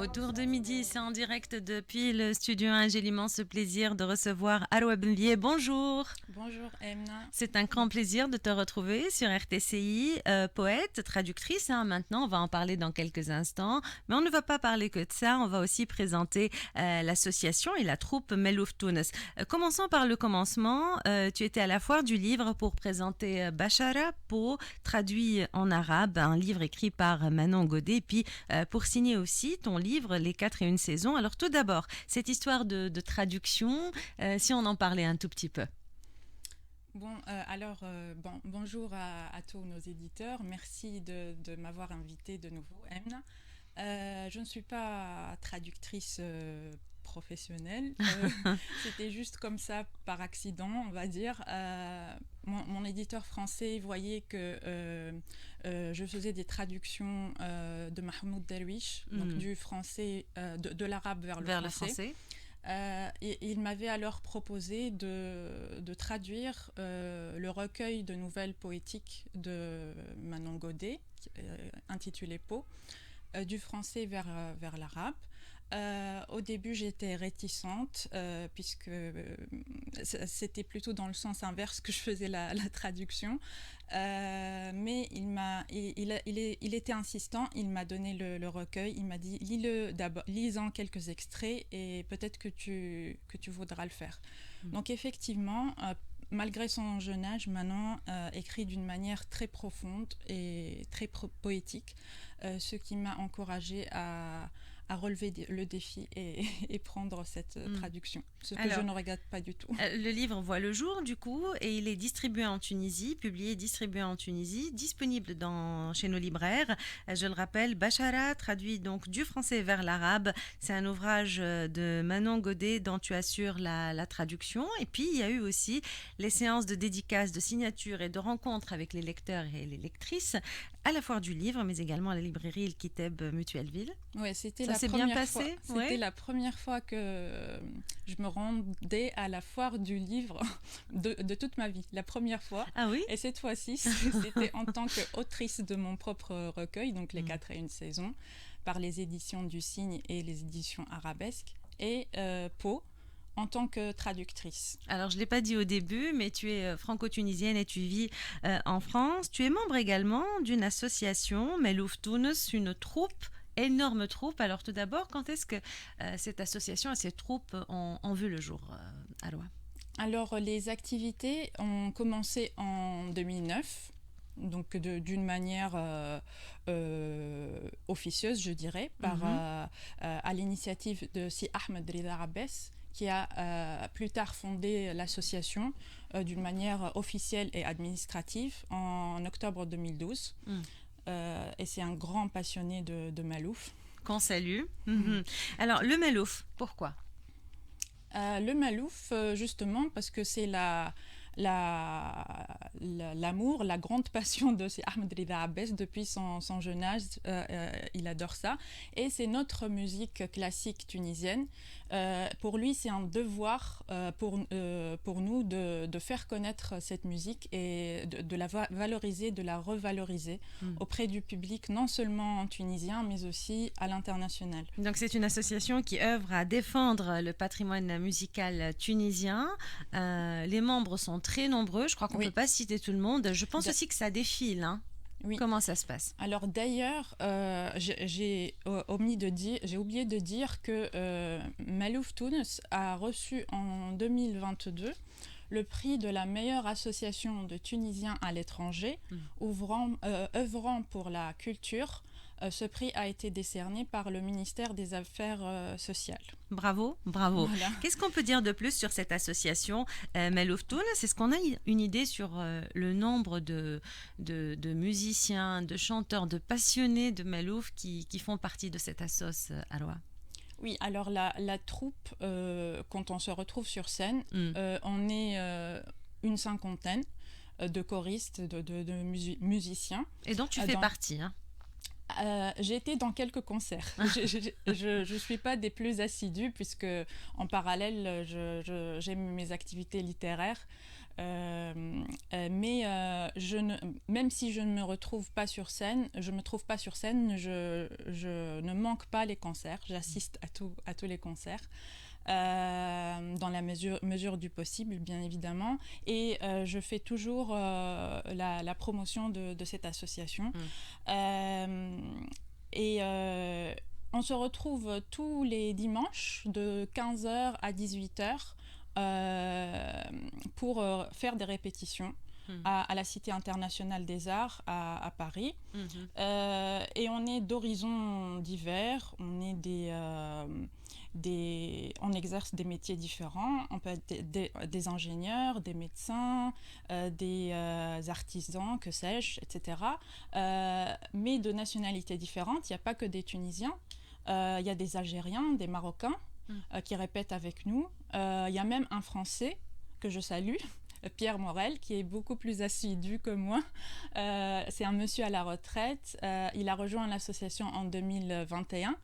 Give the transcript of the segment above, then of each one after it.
Autour de midi, c'est en direct depuis le studio 1. J'ai l'immense plaisir de recevoir Arwa Benlier. Bonjour. Bonjour Emna. C'est un grand plaisir de te retrouver sur RTCI, poète, traductrice. Maintenant, on va en parler dans quelques instants. Mais on ne va pas parler que de ça. On va aussi présenter l'association et la troupe Melouf Tunis. Commençons par le commencement. Tu étais à la foire du livre pour présenter Bachara Po, traduit en arabe, un livre écrit par Manon Godet. Puis pour signer aussi ton livre Les 4 et 1 saisons. Alors tout d'abord, cette histoire de traduction, si on en parlait un tout petit peu. Bonjour à tous nos éditeurs. Merci de m'avoir invité de nouveau, Emna. Je ne suis pas traductrice professionnelle. C'était juste comme ça, par accident, on va dire. Mon éditeur français voyait que je faisais des traductions de Mahmoud Darwish, donc du français, de l'arabe vers le français. Et il m'avait alors proposé de traduire le recueil de nouvelles poétiques de Manon Godet, intitulé Po, du français vers l'arabe. Au début, j'étais réticente puisque c'était plutôt dans le sens inverse que je faisais la traduction. Mais il était insistant, il m'a donné le recueil, il m'a dit lis-le d'abord, lis-en quelques extraits et peut-être que tu voudras le faire. Donc effectivement, malgré son jeune âge, Manon écrit d'une manière très profonde et très poétique, ce qui m'a encouragée à relever le défi et prendre cette traduction, ce que je ne regrette pas du tout. Le livre voit le jour du coup et il est distribué en Tunisie, publié et distribué en Tunisie, disponible chez nos libraires. Je le rappelle, Bachara, traduit donc du français vers l'arabe. C'est un ouvrage de Manon Godet dont tu assures la traduction. Et puis il y a eu aussi les séances de dédicaces, de signatures et de rencontres avec les lecteurs et les lectrices à la foire du livre, mais également à la librairie El Kiteb Mutuelleville. Oui, c'était la première fois que je me rendais à la foire du livre de toute ma vie. La première fois. Ah oui? Et cette fois-ci, c'était en tant qu'autrice de mon propre recueil, donc Les 4 et 1 saisons, par les éditions du Cygne et les éditions Arabesques, et Po, en tant que traductrice. Alors, je ne l'ai pas dit au début, mais tu es franco-tunisienne et tu vis en France. Tu es membre également d'une association, Melouf Tunis, une troupe, énorme troupe. Alors, tout d'abord, quand est-ce que cette association et ces troupes ont vu le jour, Arwa? Alors, les activités ont commencé en 2009. Donc d'une manière officieuse, je dirais, à l'initiative de Si Ahmed Rida Abbès, qui a plus tard fondé l'association d'une manière officielle et administrative en octobre 2012. Et c'est un grand passionné de Melouf. Qu'on salue. Alors, le Melouf, pourquoi? Le Melouf, justement, parce que c'est l'amour, la grande passion de Ahmed Rida Abbès depuis son jeune âge, il adore ça. Et c'est notre musique classique tunisienne. Pour lui, c'est un devoir pour nous de faire connaître cette musique et de la valoriser, de la revaloriser auprès du public, non seulement tunisien, mais aussi à l'international. Donc c'est une association qui œuvre à défendre le patrimoine musical tunisien. Les membres sont très nombreux, je crois qu'on ne peut pas citer tout le monde. Je pense aussi que ça défile, hein. Oui. Comment ça se passe? Alors d'ailleurs, j'ai oublié de dire que Melouf Tunis a reçu en 2022 le prix de la meilleure association de Tunisiens à l'étranger, œuvrant pour la culture. Ce prix a été décerné par le ministère des Affaires sociales. Bravo, bravo. Voilà. Qu'est-ce qu'on peut dire de plus sur cette association Melouf Tunis? Est-ce qu'on a une idée sur le nombre de musiciens, de chanteurs, de passionnés de Melouf qui font partie de cette assoce, Arwa? Oui, alors la troupe, quand on se retrouve sur scène, on est une cinquantaine de choristes, de musiciens. Et donc tu fais partie, hein? J'ai été dans quelques concerts. Je ne suis pas des plus assidus puisque en parallèle, j'aime mes activités littéraires. Mais même si je ne me retrouve pas sur scène, je ne manque pas les concerts. J'assiste à tous les concerts. Dans la mesure du possible, bien évidemment. Et je fais toujours la promotion de cette association. On se retrouve tous les dimanches de 15h à 18h pour faire des répétitions à la Cité internationale des arts à Paris. Et on est d'horizons divers, on exerce des métiers différents. On peut être des ingénieurs, des médecins, des artisans, que sais-je, etc. Mais de nationalités différentes. Il n'y a pas que des Tunisiens. Il y a des Algériens, des Marocains qui répètent avec nous. Il y a même un Français que je salue, Pierre Morel, qui est beaucoup plus assidu que moi. C'est un monsieur à la retraite. Il a rejoint l'association en 2021.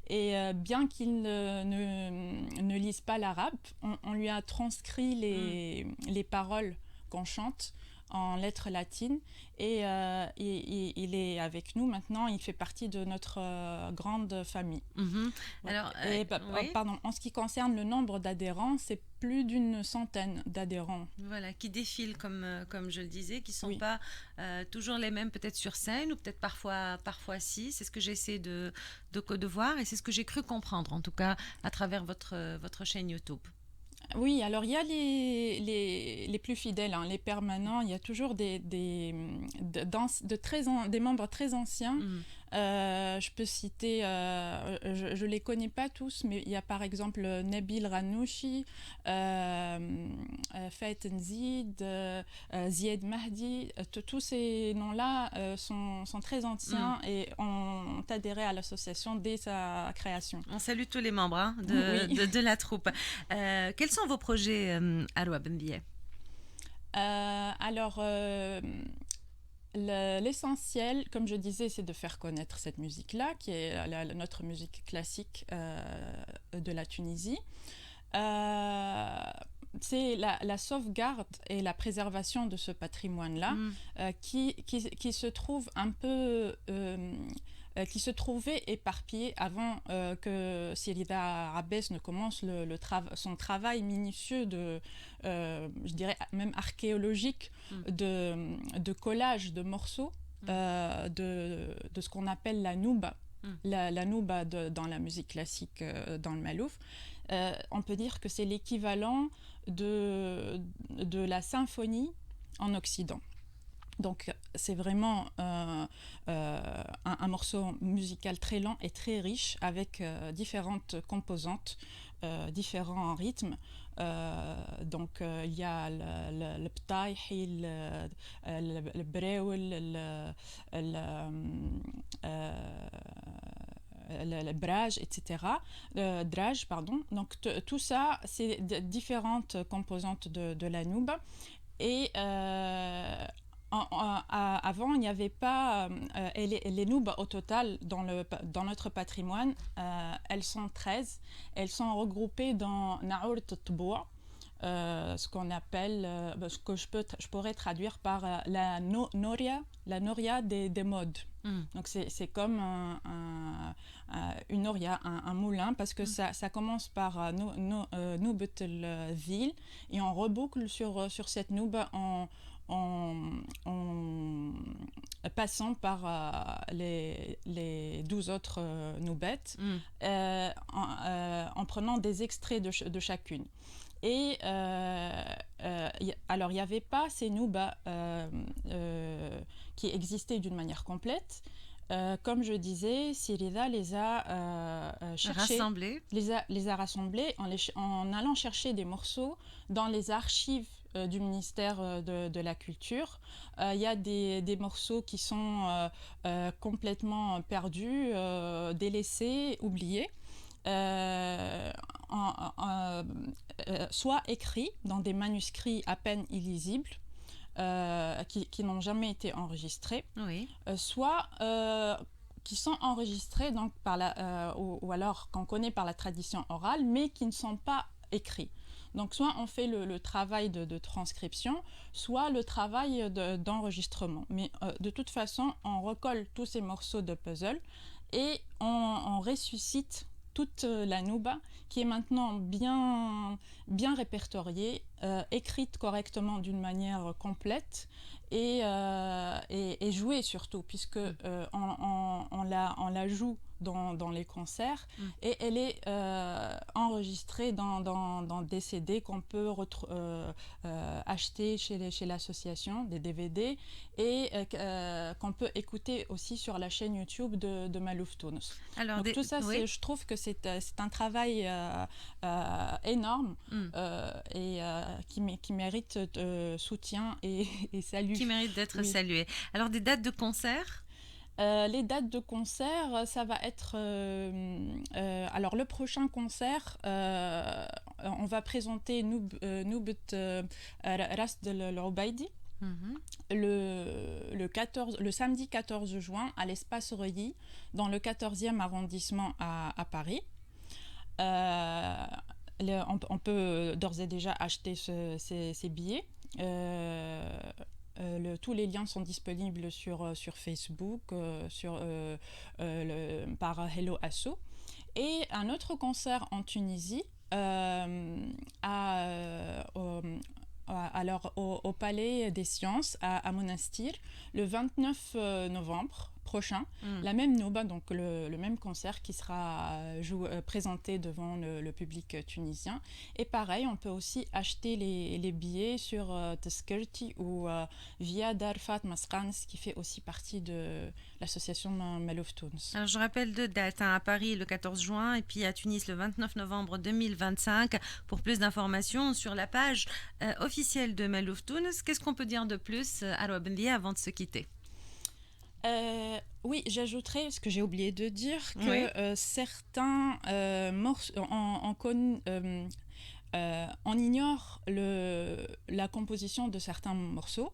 Et bien qu'il ne lise pas l'arabe, on lui a transcrit les paroles qu'on chante en lettres latines. Et il est avec nous maintenant. Il fait partie de notre grande famille. Alors, oui. Pardon, en ce qui concerne le nombre d'adhérents, c'est plus d'une centaine d'adhérents. Voilà, qui défilent comme je le disais, qui ne sont pas toujours les mêmes peut-être sur scène ou peut-être parfois si. C'est ce que j'essaie de voir et c'est ce que j'ai cru comprendre en tout cas à travers votre chaîne YouTube. Oui, alors il y a les plus fidèles, hein, les permanents. Il y a toujours des membres très anciens. Je peux citer, je ne les connais pas tous, mais il y a par exemple Nabil Ranouchi, Fait Nzid, Zied Mahdi. Tous ces noms-là sont très anciens et ont adhéré à l'association dès sa création. On salue tous les membres de la troupe. Quels sont vos projets, Arwa Benbia? Alors, l'essentiel, comme je disais, c'est de faire connaître cette musique-là, qui est notre musique classique de la Tunisie. C'est la sauvegarde et la préservation de ce patrimoine-là qui se trouve un peu... qui se trouvait éparpillé avant que Sirida Rabès ne commence son travail minutieux je dirais même archéologique, de collage de morceaux de ce qu'on appelle la nouba. La nouba dans la musique classique dans le Malouf. On peut dire que c'est l'équivalent de la symphonie en Occident. Donc c'est vraiment un morceau musical très lent et très riche avec différentes composantes, différents rythmes. Donc il y a le ptaïhi, le breoul, le brage, etc. Drage, pardon. Donc tout ça, c'est différentes composantes de la nouba. Et avant, il n'y avait pas... les noubes, au total, dans notre patrimoine, elles sont 13. Elles sont regroupées dans Naourt Tboua, ce qu'on appelle... ce que je pourrais traduire par la noria des modes. Donc c'est comme une noria, un moulin, parce que ça commence par Noubet ville et on reboucle sur cette noube en passant par les 12 autres noubettes, en prenant des extraits de chacune. Et alors, il n'y avait pas ces noubas qui existaient d'une manière complète. Comme je disais, Sirida les a rassemblés. Les a rassemblés en allant chercher des morceaux dans les archives du ministère de la Culture. Il y a des morceaux qui sont complètement perdus, délaissés, oubliés. Soit écrits dans des manuscrits à peine illisibles, qui n'ont jamais été enregistrés, soit qui sont enregistrés donc ou alors qu'on connaît par la tradition orale, mais qui ne sont pas écrits. Donc soit on fait le travail de transcription, soit le travail d'enregistrement. Mais de toute façon, on recolle tous ces morceaux de puzzle et on ressuscite toute la nouba qui est maintenant bien répertoriée, écrite correctement d'une manière complète et jouée surtout, puisque on la joue dans les concerts et elle est enregistrée dans des CD qu'on peut acheter chez l'association, des DVD, et qu'on peut écouter aussi sur la chaîne YouTube de Malouf Tounes. Alors, donc tout ça, oui. je trouve que c'est un travail énorme et qui mérite soutien et salut. Qui mérite d'être salué. Alors, des dates de concert? Les dates de concert, ça va être... alors, le prochain concert, on va présenter Noubet Ras de l'Obaidi le samedi 14 juin à l'Espace Reuilly, dans le 14e arrondissement à Paris. On peut d'ores et déjà acheter ces billets. Tous les liens sont disponibles sur Facebook, par Hello Asso. Et un autre concert en Tunisie, au Palais des Sciences à Monastir, le 29 novembre prochain, la même nouba, donc le même concert qui sera présenté devant le public tunisien. Et pareil, on peut aussi acheter les billets sur Tazkirti ou via Darfat Masrans, qui fait aussi partie de l'association Malouf Tounes. Alors je rappelle deux dates, à Paris le 14 juin et puis à Tunis le 29 novembre 2025. Pour plus d'informations sur la page officielle de Malouf Tounes. Qu'est-ce qu'on peut dire de plus, Arwa Bendia, avant de se quitter? Oui, j'ajouterais, parce que j'ai oublié de dire, que certains morceaux, on ignore la composition de certains morceaux,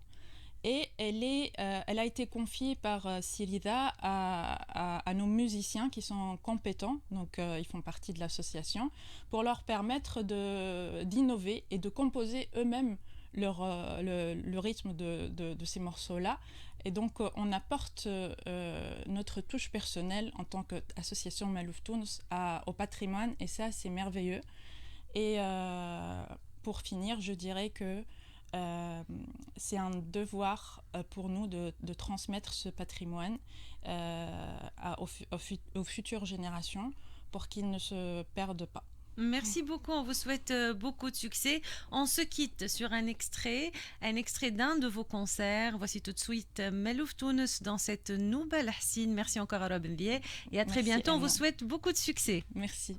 et elle a été confiée par Sirida à nos musiciens qui sont compétents, donc ils font partie de l'association, pour leur permettre d'innover et de composer eux-mêmes le rythme de ces morceaux-là. Et donc, on apporte notre touche personnelle en tant qu'association Malouf Tounes au patrimoine, et ça, c'est merveilleux. Et pour finir, je dirais que c'est un devoir pour nous de transmettre ce patrimoine aux futures générations pour qu'ils ne se perdent pas. Merci beaucoup, on vous souhaite beaucoup de succès. On se quitte sur un extrait d'un de vos concerts. Voici tout de suite Malouf Tounes dans cette nouvelle Hassine. Merci encore à Robin Vier et à très bientôt. On vous souhaite beaucoup de succès. Merci.